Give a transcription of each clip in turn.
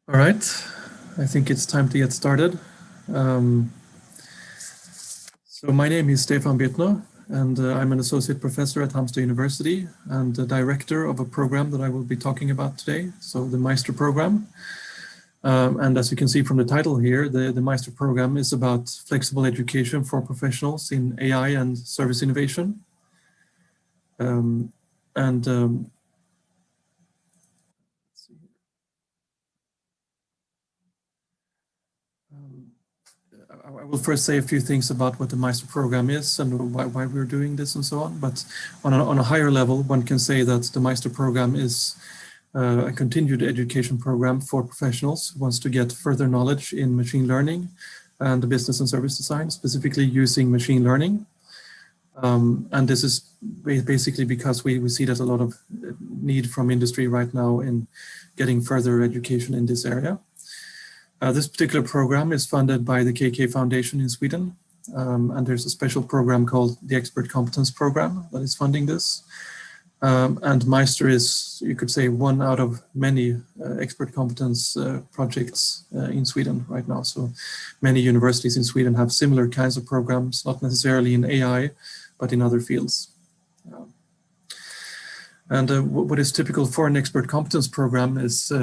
All right, I think it's time to get started. So my name is Stefan Bittner, and I'm an associate professor at Halmstad University and the director of a program that I will be talking about today, so the MAISTR program. And as you can see from the title here, the MAISTR program is about flexible education for professionals in AI and service innovation. I will first say a few things about what the MAISTR program is and why we're doing this and so on. But on a higher level, one can say that the MAISTR program is a continued education program for professionals who wants to get further knowledge in machine learning and business and service design, specifically using machine learning. And this is basically because we see that a lot of need from industry right now in getting further education in this area. This particular program is funded by the KK Foundation in Sweden, and there's a special program called the Expert Competence Program that is funding this. And MAISTR is, you could say, one out of many expert competence projects in Sweden right now. So many universities in Sweden have similar kinds of programs, not necessarily in AI, but in other fields. And what is typical for an expert competence program is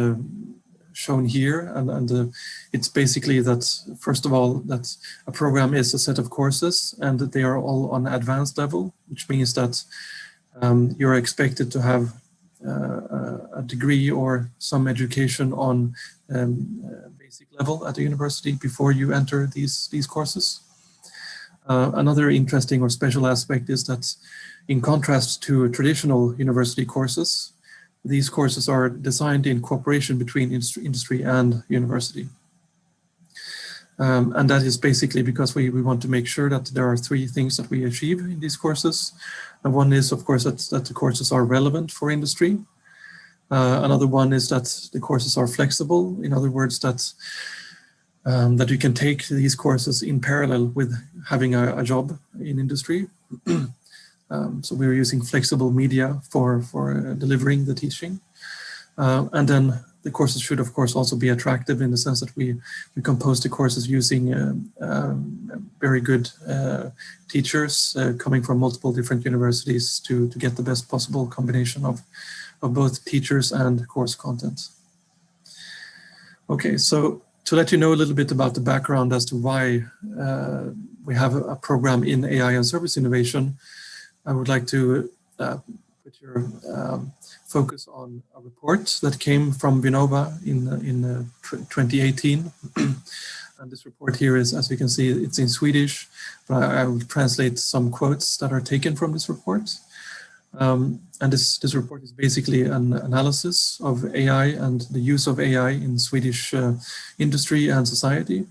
shown here, and it's basically that, first of all, that a program is a set of courses and that they are all on advanced level, which means that you're expected to have a degree or some education on basic level at the university before you enter these courses. Another interesting or special aspect is that, in contrast to traditional university courses, these courses are designed in cooperation between industry and university. And that is basically because we want to make sure that there are three things that we achieve in these courses. And one is, of course, that the courses are relevant for industry. Another one is that the courses are flexible. In other words, that you can take these courses in parallel with having a job in industry. So we're using flexible media for delivering the teaching. And then the courses should, of course, also be attractive in the sense that we compose the courses using very good teachers coming from multiple different universities to get the best possible combination of both teachers and course content. Okay, so to let you know a little bit about the background as to why we have a program in AI and service innovation, I would like to put your focus on a report that came from Vinnova in 2018. And this report here is, as you can see, it's in Swedish, but I will translate some quotes that are taken from this report. And this report is basically an analysis of AI and the use of AI in Swedish industry and society.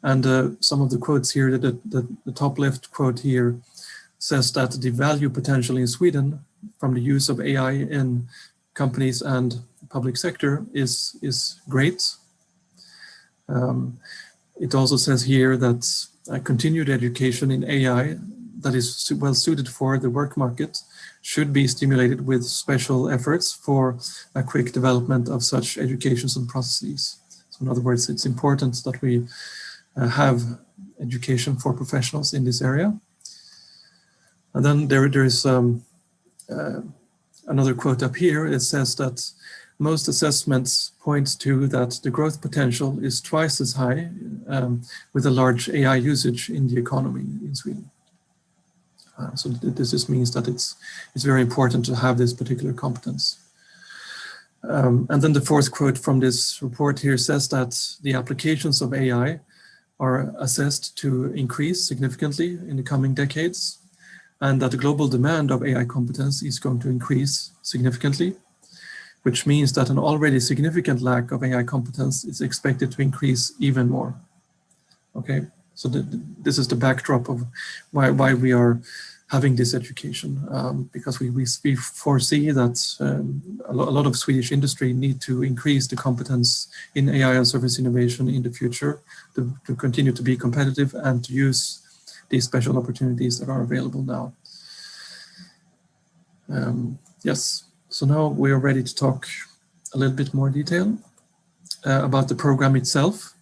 And some of the quotes here, the top left quote here says that the value potential in Sweden from the use of AI in companies and public sector is great. It also says here that a continued education in AI that is well suited for the work market should be stimulated with special efforts for a quick development of such educations and processes. So in other words, it's important that we have education for professionals in this area. And then there is another quote up here. It says that most assessments point to that the growth potential is twice as high with a large AI usage in the economy in Sweden. So this just means that it's very important to have this particular competence. And then the fourth quote from this report here says that the applications of AI are assessed to increase significantly in the coming decades, and that the global demand of AI competence is going to increase significantly, which means that an already significant lack of AI competence is expected to increase even more. Okay, so this is the backdrop of why we are having this education, because we foresee that a lot of Swedish industry need to increase the competence in AI and service innovation in the future to continue to be competitive and to use these special opportunities that are available now. Yes, so now we are ready to talk a little bit more detail. about the program itself,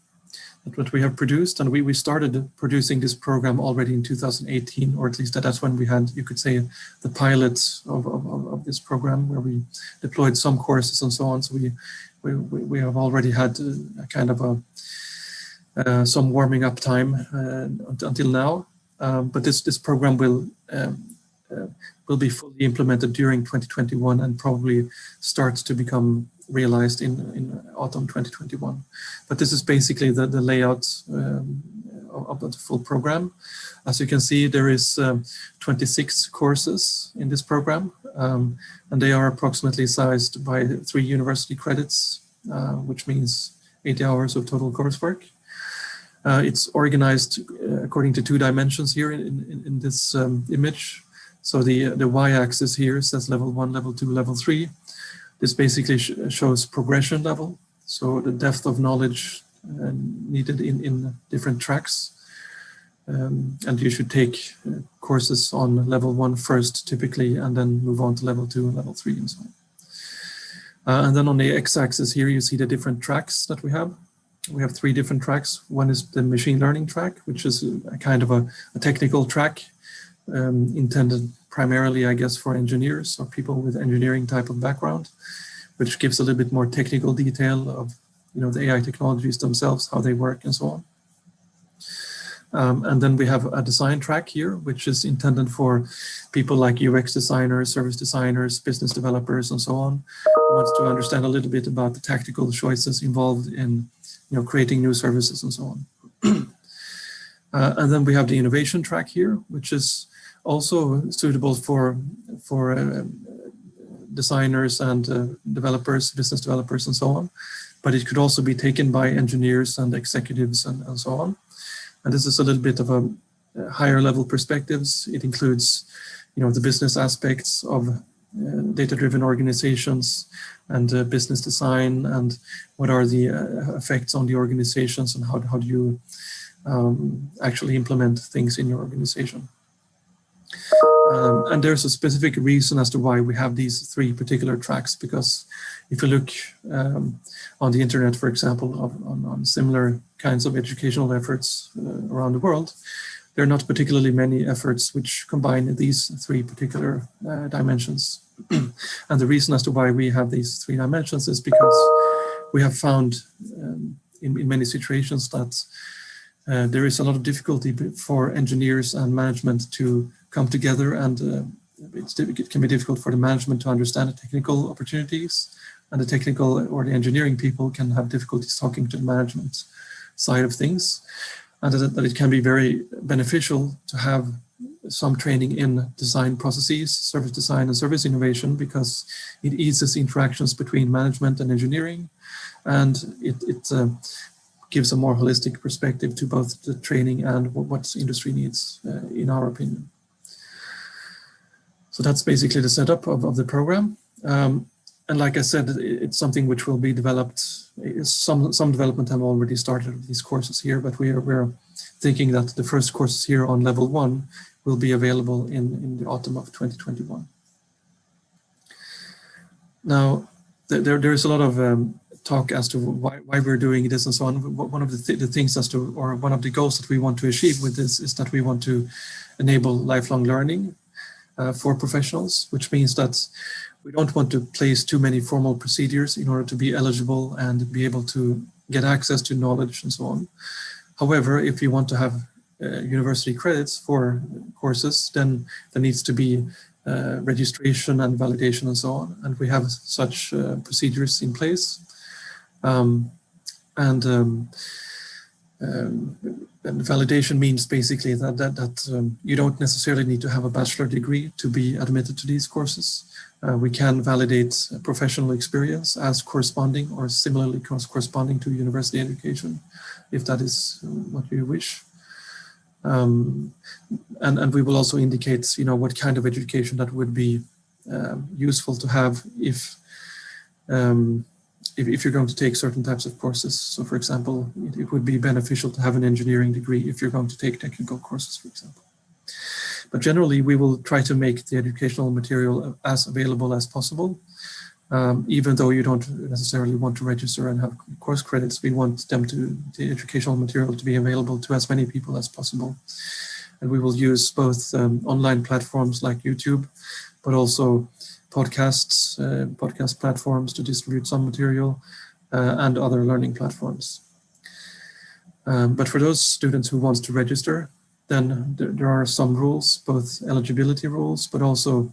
what we have produced. And we started producing this program already in 2018, or at least that's when we had, you could say, the pilot of this program, where we deployed some courses and so on. So we have already had a kind of some warming up time until now. But this program will be fully implemented during 2021 and probably start to become realized in autumn 2021. But this is basically the layout of the full program. As you can see, there is 26 courses in this program, and they are approximately sized by 3 university credits, which means 80 hours of total coursework. It's organized according to 2 dimensions here in this image. So the y-axis here says level 1, level 2, level 3. This basically shows progression level, so the depth of knowledge needed in different tracks. And you should take courses on level 1 first, typically, and then move on to level 2 and level 3 and so on. And then on the x-axis here, you see the different tracks that we have. We have 3 different tracks. One is the machine learning track, which is a kind of a technical track intended primarily, I guess, for engineers or people with engineering type of background, which gives a little bit more technical detail of, the AI technologies themselves, how they work and so on. And then we have a design track here, which is intended for people like UX designers, service designers, business developers, and so on, who wants to understand a little bit about the tactical choices involved in, creating new services and so on. And then we have the innovation track here, which is also suitable for designers and developers, business developers, and so on. But it could also be taken by engineers and executives and so on. And this is a little bit of a higher level perspectives. It includes, the business aspects of data-driven organizations and business design, and what are the effects on the organizations, and how do you actually implement things in your organization. And there's a specific reason as to why we have these 3 particular tracks, because if you look on the internet, for example, on similar kinds of educational efforts around the world, there are not particularly many efforts which combine these 3 particular dimensions. And the reason as to why we have these 3 dimensions is because we have found in many situations that there is a lot of difficulty for engineers and management to come together, and it can be difficult for the management to understand the technical opportunities, and the technical or the engineering people can have difficulties talking to the management side of things, and that it can be very beneficial to have some training in design processes, service design and service innovation, because it eases interactions between management and engineering, and it gives a more holistic perspective to both the training and what industry needs, in our opinion. So that's basically the setup of the program. And like I said, it's something which will be developed. Some development have already started with these courses here, but we're thinking that the first courses here on level 1 will be available in the autumn of 2021. Now, there is a lot of talk as to why we're doing this and so on. One of the things or one of the goals that we want to achieve with this is that we want to enable lifelong learning for professionals, which means that we don't want to place too many formal procedures in order to be eligible and be able to get access to knowledge and so on. However, if you want to have university credits for courses, then there needs to be registration and validation and so on. And we have such procedures in place. And validation means basically that you don't necessarily need to have a bachelor degree to be admitted to these courses. We can validate professional experience as corresponding or similarly corresponding to university education, if that is what you wish. And we will also indicate, what kind of education that would be useful to have if you're going to take certain types of courses. So, for example, it would be beneficial to have an engineering degree if you're going to take technical courses, for example. But generally, we will try to make the educational material as available as possible. Even though you don't necessarily want to register and have course credits, we want the educational material to be available to as many people as possible. And we will use both online platforms like YouTube, but also podcast platforms to distribute some material, and other learning platforms. But for those students who want to register, then there are some rules, both eligibility rules, but also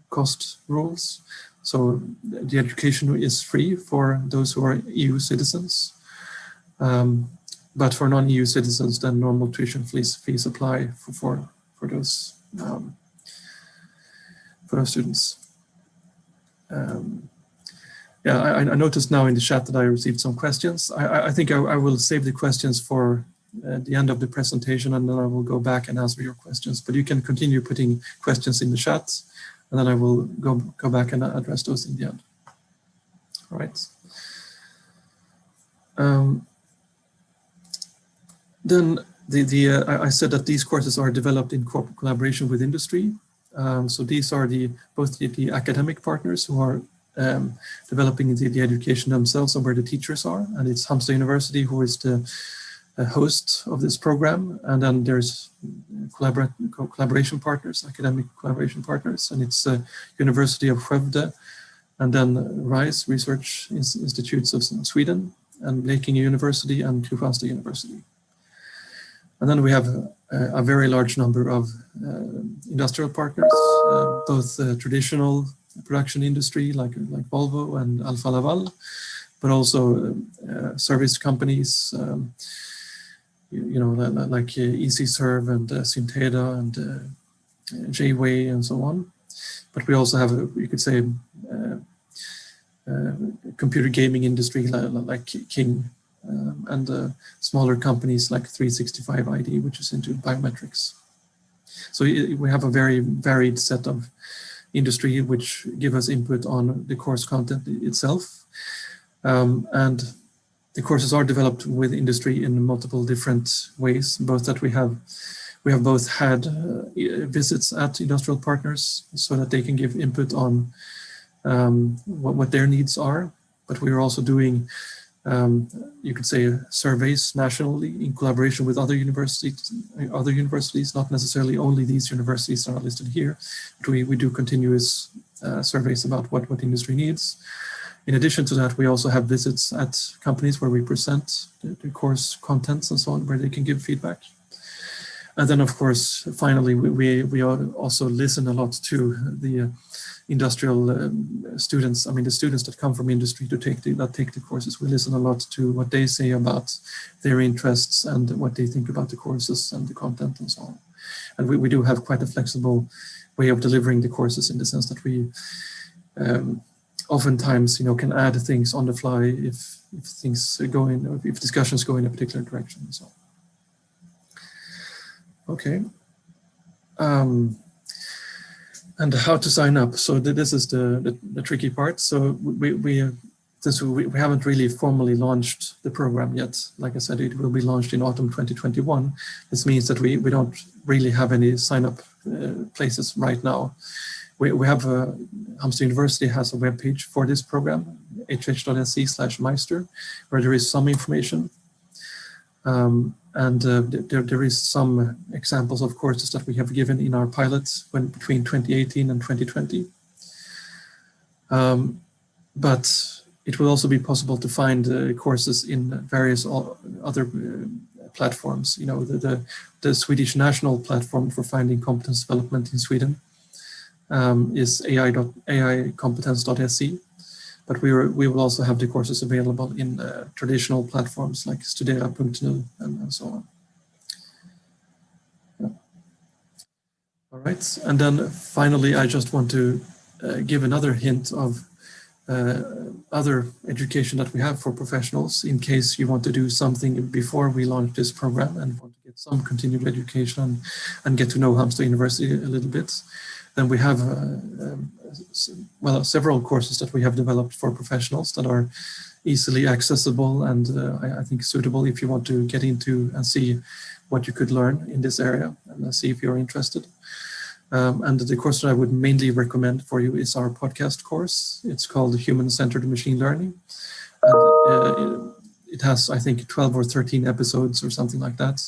cost rules. So the education is free for those who are EU citizens. But for non-EU citizens, then normal tuition fees apply for those students. Yeah, I noticed now in the chat that I received some questions. I think I will save the questions for the end of the presentation, and then I will go back and answer your questions. But you can continue putting questions in the chat, and then I will go back and address those in the end. All right. Then I said that these courses are developed in collaboration with industry. So these are both the academic partners who are developing the education themselves and where the teachers are, and it's Halmstad University who is the host of this program, and then there's collaboration partners, academic collaboration partners, and it's University of Skövde, and then RISE, Research Institutes of Sweden, and Blekinge University and Halmstad University. And then we have a very large number of industrial partners, both traditional production industry like Volvo and Alfa Laval, but also service companies, like EasyServe and Synteda and J-Way and so on. But we also have, you could say, computer gaming industry like King, and smaller companies like 365 ID, which is into biometrics. So we have a very varied set of industry which give us input on the course content itself. And the courses are developed with industry in multiple different ways, both that we have both had visits at industrial partners so that they can give input on what their needs are, but we are also doing you could say surveys nationally in collaboration with other universities, not necessarily only these universities that are listed here, but we do continuous surveys about what industry needs. In addition to that, we also have visits at companies where we present the course contents and so on, where they can give feedback. And then, of course, finally, we also listen a lot to the industrial students. I mean, the students that come from industry to take the courses. We listen a lot to what they say about their interests and what they think about the courses and the content and so on. And we do have quite a flexible way of delivering the courses in the sense that we oftentimes, can add things on the fly if things go in, or if discussions go in a particular direction and so on. Okay. And how to sign up. So this is the tricky part. So since we haven't really formally launched the program yet, like I said, it will be launched in autumn 2021. This means that we don't really have any sign up places right now. We have Halmstad University has a webpage for this program, hh.se/MAISTR, where there is some information. And there is some examples of courses that we have given in our pilots between 2018 and 2020. But it will also be possible to find courses in various other platforms. The Swedish national platform for finding competence development in Sweden is ai.competence.se. But we will also have the courses available in traditional platforms like Studera.nu and so on. Yeah. All right, and then finally, I just want to give another hint of other education that we have for professionals in case you want to do something before we launch this program and want to get some continued education and get to know Halmstad University a little bit. Then we have several courses that we have developed for professionals that are easily accessible and I think suitable if you want to get into and see what you could learn in this area and see if you're interested. And the course that I would mainly recommend for you is our podcast course. It's called Human-Centered Machine Learning. And it has, I think, 12 or 13 episodes or something like that.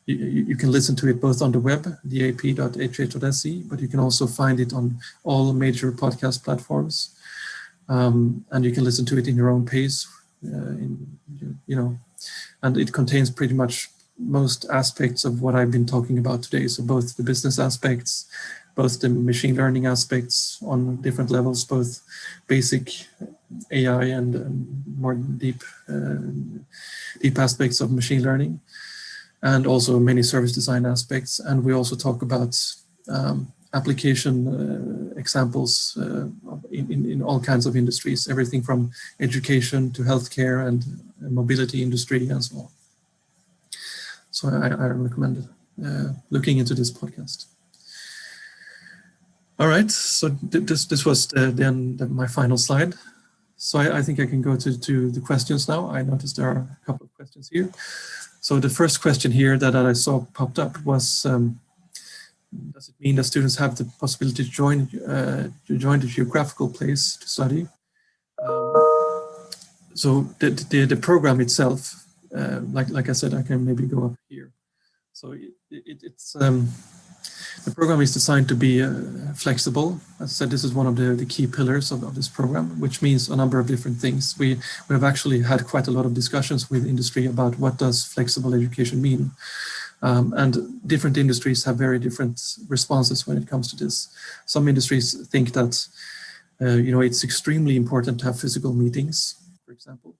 You can listen to it both on the web, dap.hh.se, but you can also find it on all major podcast platforms. And you can listen to it in your own pace, and it contains pretty much most aspects of what I've been talking about today. So both the business aspects, both the machine learning aspects on different levels, both basic AI and more deep aspects of machine learning, and also many service design aspects. And we also talk about application examples in all kinds of industries, everything from education to healthcare and mobility industry and so on. So I recommend looking into this podcast. All right, so this was then my final slide. So I think I can go to the questions now. I noticed there are a couple of questions here. So the first question here that I saw popped up was, does it mean that students have the possibility to join the geographical place to study? So the program itself, like I said, I can maybe go up here. So it's the program is designed to be flexible. As I said, this is one of the key pillars of this program, which means a number of different things. We have actually had quite a lot of discussions with industry about what does flexible education mean. And different industries have very different responses when it comes to this. Some industries think that it's extremely important to have physical meetings, for example.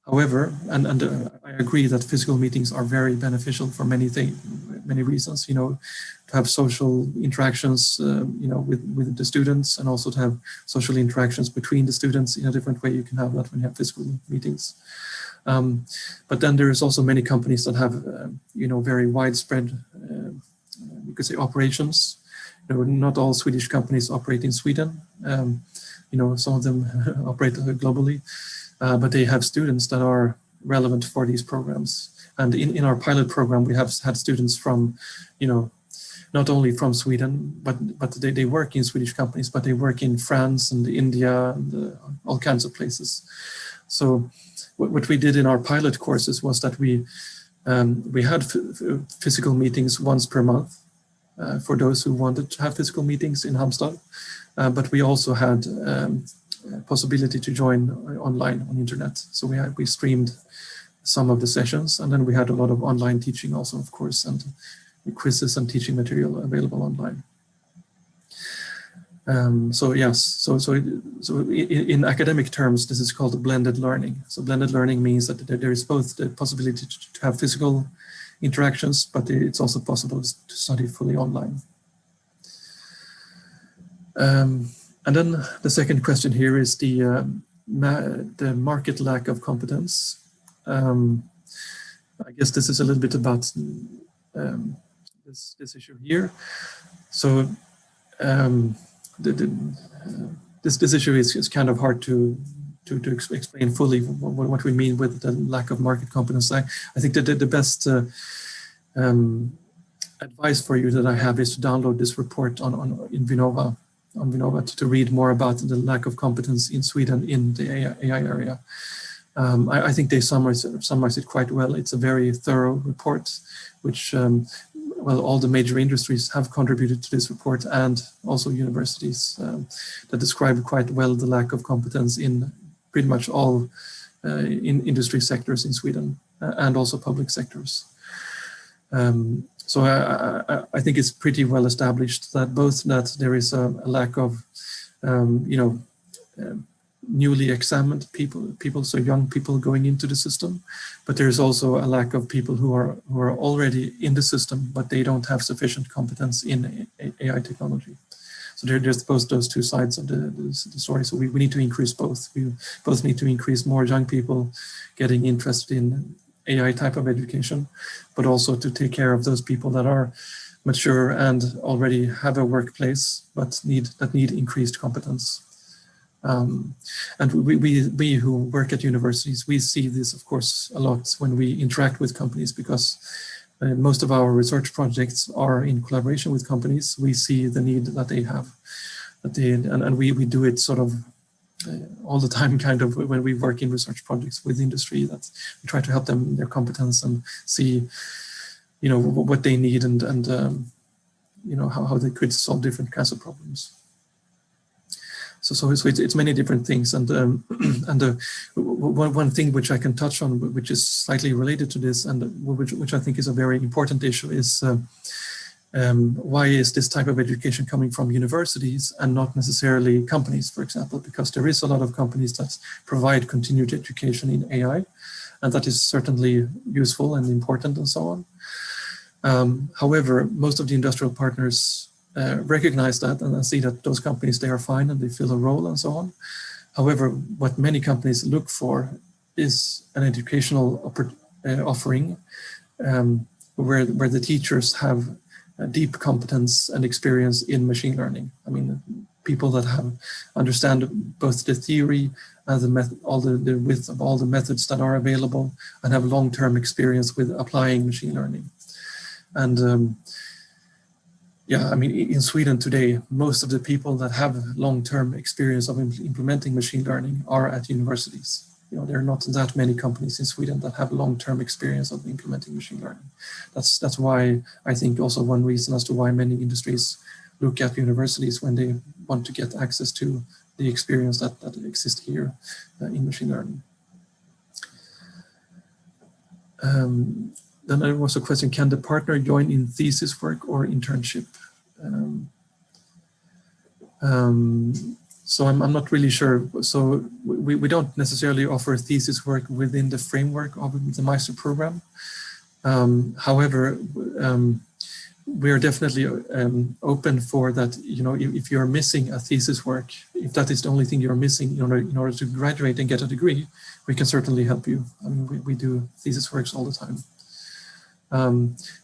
However, and I agree that physical meetings are very beneficial for many reasons. To have social interactions, with the students, and also to have social interactions between the students in a different way. You can have that when you have physical meetings. But then there is also many companies that have, very widespread, you could say, operations. Not all Swedish companies operate in Sweden. Some of them operate globally, but they have students that are relevant for these programs. And in our pilot program, we have had students from, not only from Sweden, but they work in Swedish companies, but they work in France and India and all kinds of places. So what we did in our pilot courses was that we had physical meetings once per month for those who wanted to have physical meetings in Halmstad, but we also had possibility to join online on internet. So we streamed some of the sessions, and then we had a lot of online teaching also, of course, and quizzes and teaching material available online. So yes, so in academic terms, this is called blended learning. So blended learning means that there is both the possibility to have physical interactions, but it's also possible to study fully online. And then the second question here is the market lack of competence. I guess this is a little bit about this issue here. So this issue is kind of hard to explain fully what we mean with the lack of market competence. I think that the best advice for you that I have is to download this report in Vinnova, to read more about the lack of competence in Sweden in the AI area. I think they summarize it quite well. It's a very thorough report, which all the major industries have contributed to this report, and also universities that describe quite well the lack of competence in pretty much all in industry sectors in Sweden, and also public sectors. So I think it's pretty well established that both that there is a lack of, newly examined people, so young people going into the system, but there's also a lack of people who are already in the system, but they don't have sufficient competence in AI technology. So there's both those two sides of the story. So we need to increase both. We both need to increase more young people getting interested in AI type of education, but also to take care of those people that are mature and already have a workplace, but need increased competence. And we who work at universities, we see this, of course, a lot when we interact with companies, because Most of our research projects are in collaboration with companies. We see the need that they have, and we do it sort of all the time, kind of, when we work in research projects with industry, that we try to help them, their competence, and see, what they need, and how they could solve different kinds of problems. So it's many different things, and one thing which I can touch on, which is slightly related to this, and which I think is a very important issue, is why is this type of education coming from universities and not necessarily companies, for example? Because there is a lot of companies that provide continued education in AI, and that is certainly useful and important and so on. However, most of the industrial partners recognize that and see that those companies, they are fine and they fill a role and so on. However, what many companies look for is an educational offering where the teachers have a deep competence and experience in machine learning. I mean, people that understand both the theory and the width of all the methods that are available, and have long-term experience with applying machine learning. And yeah, I mean, in Sweden today, most of the people that have long-term experience of implementing machine learning are at universities. There are not that many companies in Sweden that have long-term experience of implementing machine learning. That's why I think also one reason as to why many industries look at universities when they want to get access to the experience that exists here in machine learning. Then there was a question, can the partner join in thesis work or internship? So I'm not really sure. So we don't necessarily offer thesis work within the framework of the MAISTR program. However, we are definitely open for that. If you're missing a thesis work, if that is the only thing you're missing in order to graduate and get a degree, we can certainly help you. I mean, we do thesis works all the time.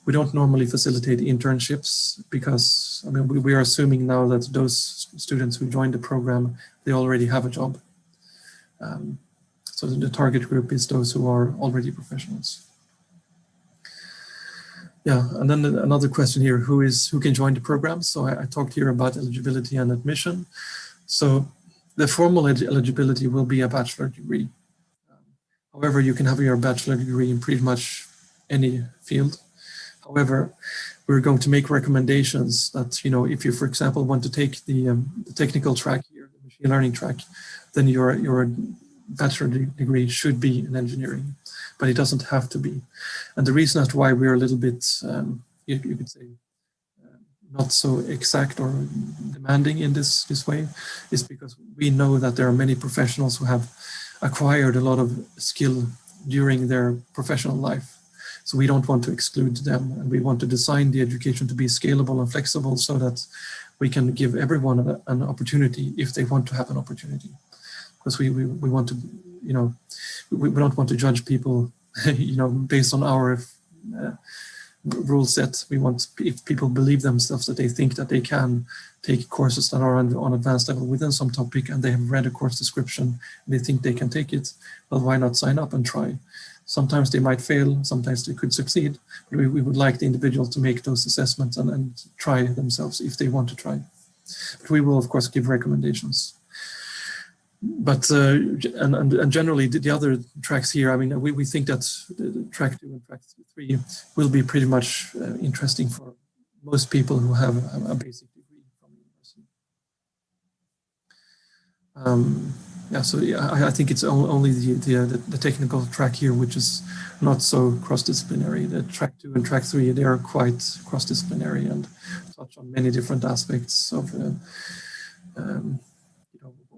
We don't normally facilitate internships because, I mean, we are assuming now that those students who join the program, they already have a job. So the target group is those who are already professionals. Yeah, and then another question here, who can join the program? So I talked here about eligibility and admission. So the formal eligibility will be a bachelor degree. However, you can have your bachelor degree in pretty much any field. However, we're going to make recommendations that, if you, for example, want to take the technical track here, the machine learning track, then your bachelor degree should be in engineering, but it doesn't have to be. And the reason as to why we're a little bit, you could say, not so exact or demanding in this way is because we know that there are many professionals who have acquired a lot of skill during their professional life. So we don't want to exclude them, and we want to design the education to be scalable and flexible so that we can give everyone an opportunity if they want to have an opportunity. Because we want to, we don't want to judge people, based on our rule set. We want, if people believe themselves that they think that they can take courses that are on advanced level within some topic, and they have read a course description, and they think they can take it, well, why not sign up and try? Sometimes they might fail, sometimes they could succeed, but we would like the individual to make those assessments and try themselves if they want to try. But we will, of course, give recommendations. But and generally, the other tracks here, I mean, we think that track 2 and track 3 will be pretty much interesting for most people who have a basic degree from university. Yeah, so I think it's only the technical track here, which is not so cross-disciplinary. The track 2 and track 3, they are quite cross-disciplinary and touch on many different aspects of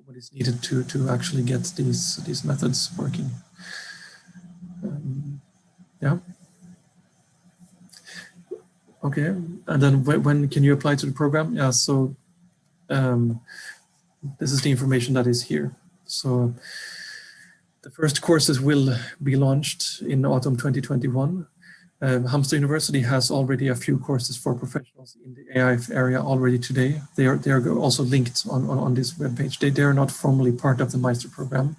what is needed to actually get these methods working. Yeah. Okay, and then when can you apply to the program? Yeah, so this is the information that is here. So the first courses will be launched in autumn 2021. Halmstad University has already a few courses for professionals in the AI area already today. They are also linked on this webpage. They are not formally part of the MAISTR program,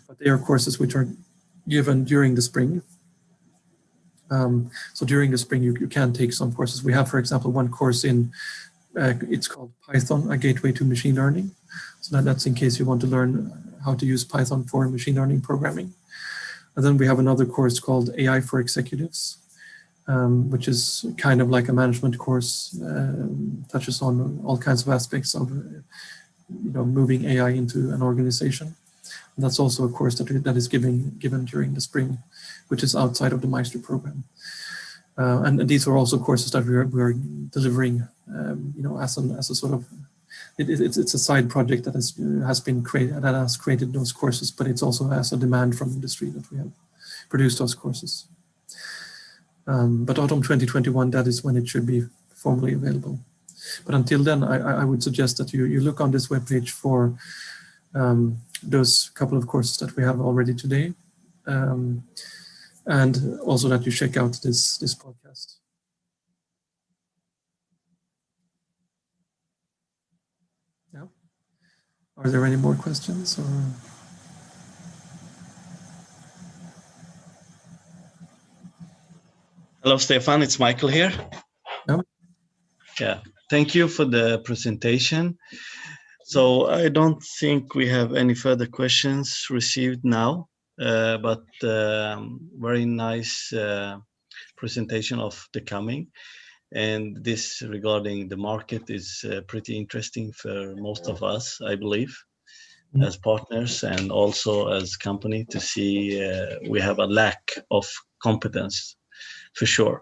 but they are courses which are given during the spring. So during the spring, you can take some courses. We have, for example, one course in, it's called Python, a gateway to machine learning. So that's in case you want to learn how to use Python for machine learning programming. And then we have another course called AI for Executives, which is kind of like a management course, touches on all kinds of aspects of moving AI into an organization. And that's also a course that is given during the spring, which is outside of the MAISTR program. And these are also courses that we are delivering, as a sort of, it's a side project that has been created, that has created those courses, but it's also as a demand from industry that we have produced those courses. But autumn 2021, that is when it should be formally available. But until then, I would suggest that you look on this webpage for those couple of courses that we have already today, and also that you check out this podcast. Yeah. Are there any more questions? Or? Hello, Stefan. It's Michael here. Yeah. Yeah. Thank you for the presentation. So I don't think we have any further questions received now, but very nice presentation of the coming. And this regarding the market is pretty interesting for most of us, I believe, as partners and also as company to see we have a lack of competence for sure.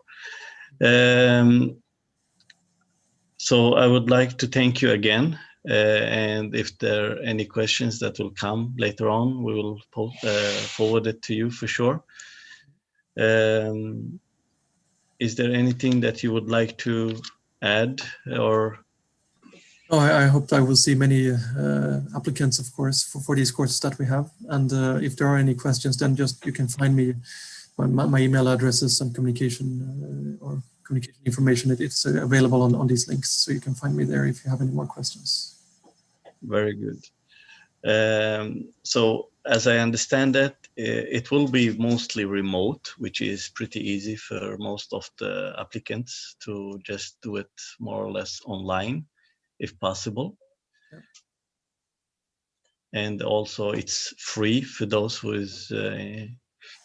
So I would like to thank you again. And if there are any questions that will come later on, we will forward it to you for sure. Is there anything that you would like to add or? Oh, I hope I will see many applicants, of course, for these courses that we have. And if there are any questions, then just you can find me. My email addresses and communication or communication information. It's available on these links, so you can find me there if you have any more questions. Very good. So as I understand it, it will be mostly remote, which is pretty easy for most of the applicants to just do it more or less online, if possible. Yep. And also it's free for those who is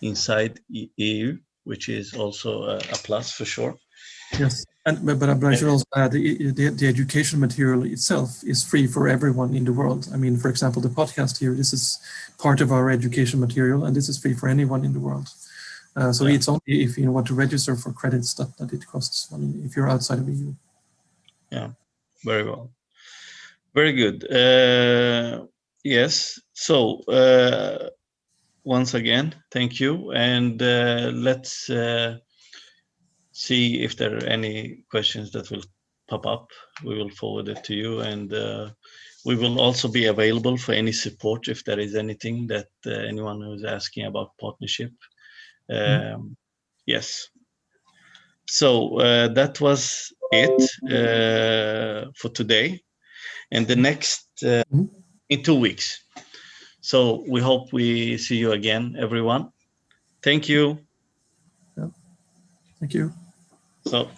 inside EU, which is also a plus for sure. Yes, but I should also add the education material itself is free for everyone in the world. I mean, for example, the podcast here, this is part of our education material, and this is free for anyone in the world. So it's only if you want to register for credits that it costs money if you're outside of EU. Yeah, very well. Very good. Yes, so once again, thank you. And let's see if there are any questions that will pop up. We will forward it to you, and we will also be available for any support if there is anything that anyone who is asking about partnership. Yes. So that was it for today, and the next in 2 weeks. So we hope we see you again, everyone. Thank you. Yeah. Thank you. So.